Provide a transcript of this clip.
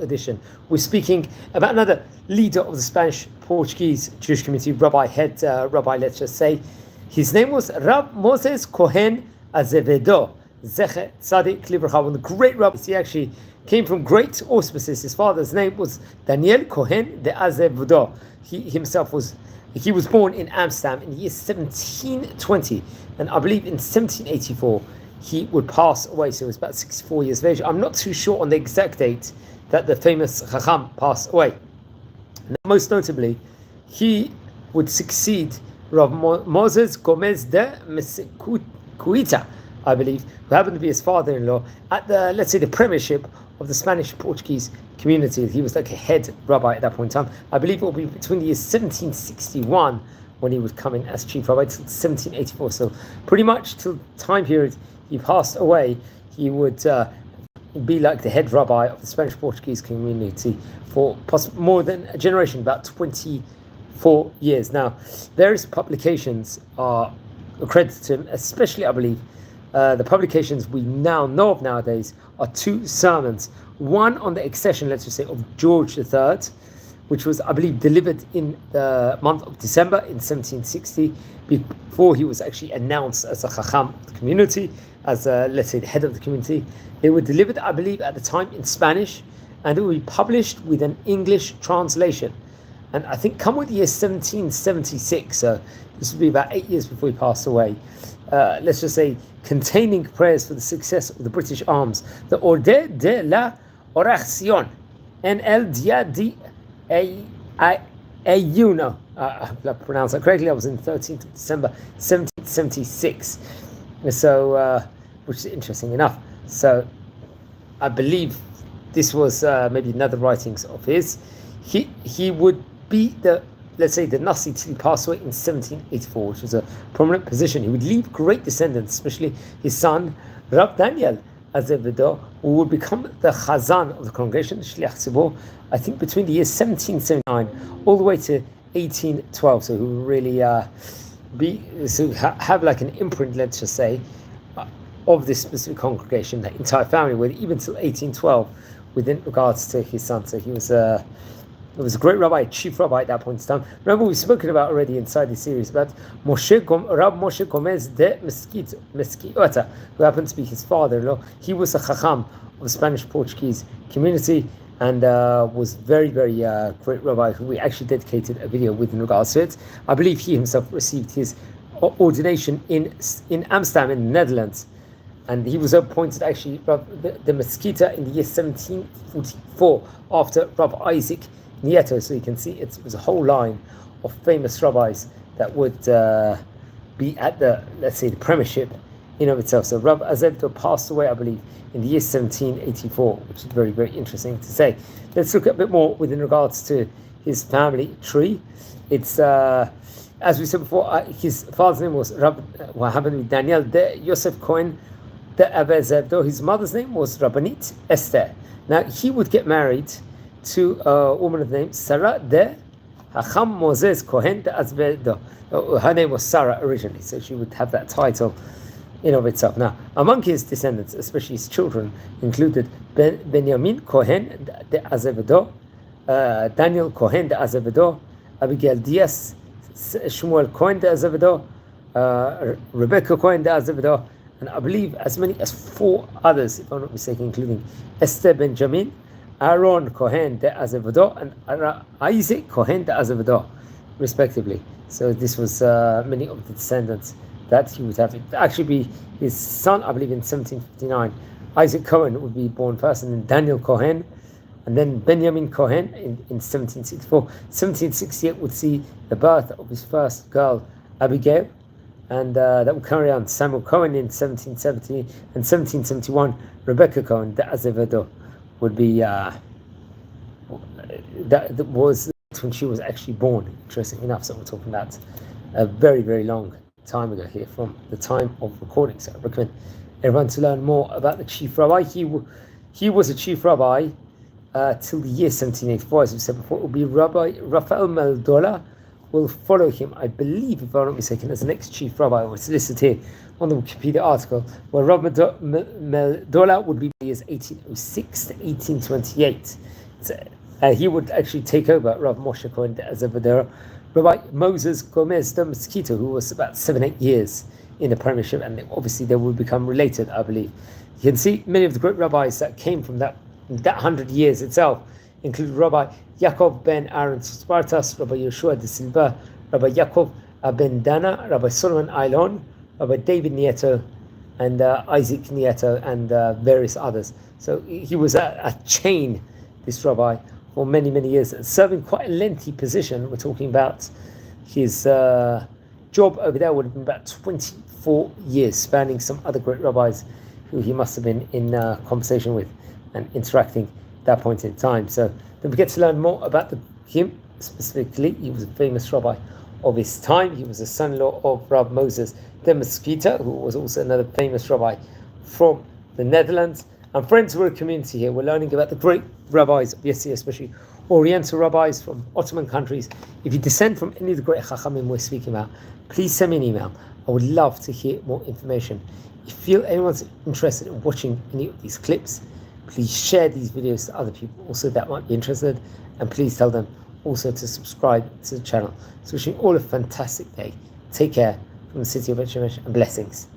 edition. We're speaking about another leader of the Spanish Portuguese Jewish community, Rabbi, let's just say. His name was Rab Moses Cohen Azevedo, Zecher Tzadik Libracha, one of the great rabbis. He actually came from great auspices. His father's name was Daniel Cohen de Azevedo. He was born in Amsterdam in the year 1720, and I believe in 1784 he would pass away, so he was about 64 years of age. I'm not too sure on the exact date that the famous Chacham passed away. Now, most notably, he would succeed Rav Moses Gomez de Mesquita, I believe, who happened to be his father-in-law, at the premiership of the Spanish Portuguese community. He was like a head rabbi at that point in time. I believe it will be between the years 1761 when he would come in as chief rabbi till 1784. So pretty much till the time period he passed away, he would be like the head rabbi of the Spanish Portuguese community for more than a generation, about 24 years. Now, various publications are accredited to him, especially, I believe, the publications we now know of nowadays are two sermons. One on the accession, let's just say, of George III, which was, I believe, delivered in the month of December in 1760, before he was actually announced as a Chacham of the community, as let's say the head of the community. They were delivered, I believe, at the time in Spanish, and it would be published with an English translation. And I think come with the year 1776, so this would be about 8 years before he passed away. Let's just say, containing prayers for the success of the British arms, the Orde de la Oración en el Dia de Ayuno. I pronounced that correctly. I was in 13th of December 1776. So, which is interesting enough. So, I believe this was maybe another writings of his. He would be the Nasi till he passed away in 1784, which was a prominent position. He would leave great descendants, especially his son, Rab Daniel Azevedo, who would become the Chazan of the congregation, the Shliach Tzibor, I think between the years 1779 all the way to 1812. So he would really have like an imprint, let's just say, of this specific congregation, the entire family, with even till 1812, within regards to his son. So he was a great rabbi, chief rabbi at that point in time. Remember, we've spoken about already inside this series about Rab Moshe Gomez de Mesquita, who happened to be his father-in-law. He was a Chacham of the Spanish Portuguese community, and was very, very great rabbi, who we actually dedicated a video with in regards to it. I believe he himself received his ordination in Amsterdam, in the Netherlands, and he was appointed actually the Mesquita in the year 1744 after Rabbi Isaac Nieto. So you can see it was a whole line of famous rabbis that would be at the, let's say, the premiership in of itself. So Rabbi Azevedo passed away, I believe, in the year 1784, which is very, very interesting to say. Let's look a bit more within regards to his family tree. It's as we said before, his father's name was what happened with Daniel de Yosef Cohen de Azevedo. His mother's name was Rabbanit Esther. Now he would get married to a woman of the name Sarah de Hacham Moses Cohen de Azevedo. Her name was Sarah originally, so she would have that title in of itself. Now, among his descendants, especially his children, included Benjamin Cohen de Azevedo, Daniel Cohen de Azevedo, Abigail Diaz, Shmuel Cohen de Azevedo, Rebecca Cohen de Azevedo, and I believe as many as 4 others, if I'm not mistaken, including Esther Benjamin, Aaron Cohen de Azevedo, and Isaac Cohen de Azevedo, respectively. So this was many of the descendants that he would have. It actually be his son, I believe, in 1759. Isaac Cohen would be born first, and then Daniel Cohen, and then Benjamin Cohen in 1764. 1768 would see the birth of his first girl, Abigail, and that would carry on. Samuel Cohen in 1770, and 1771, Rebecca Cohen de Azevedo would be, that was when she was actually born, interesting enough. So we're talking about a very, very long time ago here, from the time of recording. So I recommend everyone to learn more about the chief rabbi. He was a chief rabbi till the year 1784, as we said before. It will be Rabbi Rafael Meldola will follow him, I believe, if I'm not mistaken, as the next chief rabbi. It's listed here on the Wikipedia article, where Rabbi Meldola would be in the years 1806 to 1828. he would actually take over Rav Moshe Cohen as a Vadera. Rabbi Moses Gomez de Mosquito, who was about 7-8 years in the premiership, and obviously they will become related, I believe. You can see many of the great rabbis that came from that 100 years itself, include Rabbi Yaakov ben Aaron Spartas, Rabbi Yeshua de Silva, Rabbi Yaakov ben Dana, Rabbi Solomon Ailon, Rabbi David Nieto, and Isaac Nieto, and various others. So he was a chain, this rabbi, for many, many years, serving quite a lengthy position. We're talking about his job over there would have been about 24 years, spanning some other great rabbis who he must have been in conversation with and interacting at that point in time. So then we get to learn more about him specifically. He was a famous rabbi of his time. He was the son-in-law of Rav Moses de Mesquita, who was also another famous rabbi from the Netherlands. And friends, we're a community here. We're learning about the great rabbis of yesterday, especially Oriental rabbis from Ottoman countries. If you descend from any of the great Chachamim we're speaking about, please send me an email. I would love to hear more information. If you feel anyone's interested in watching any of these clips, please share these videos to other people also that might be interested, and please tell them also to subscribe to the channel. So wishing all a fantastic day. Take care from the city of Beit Shemesh, and blessings.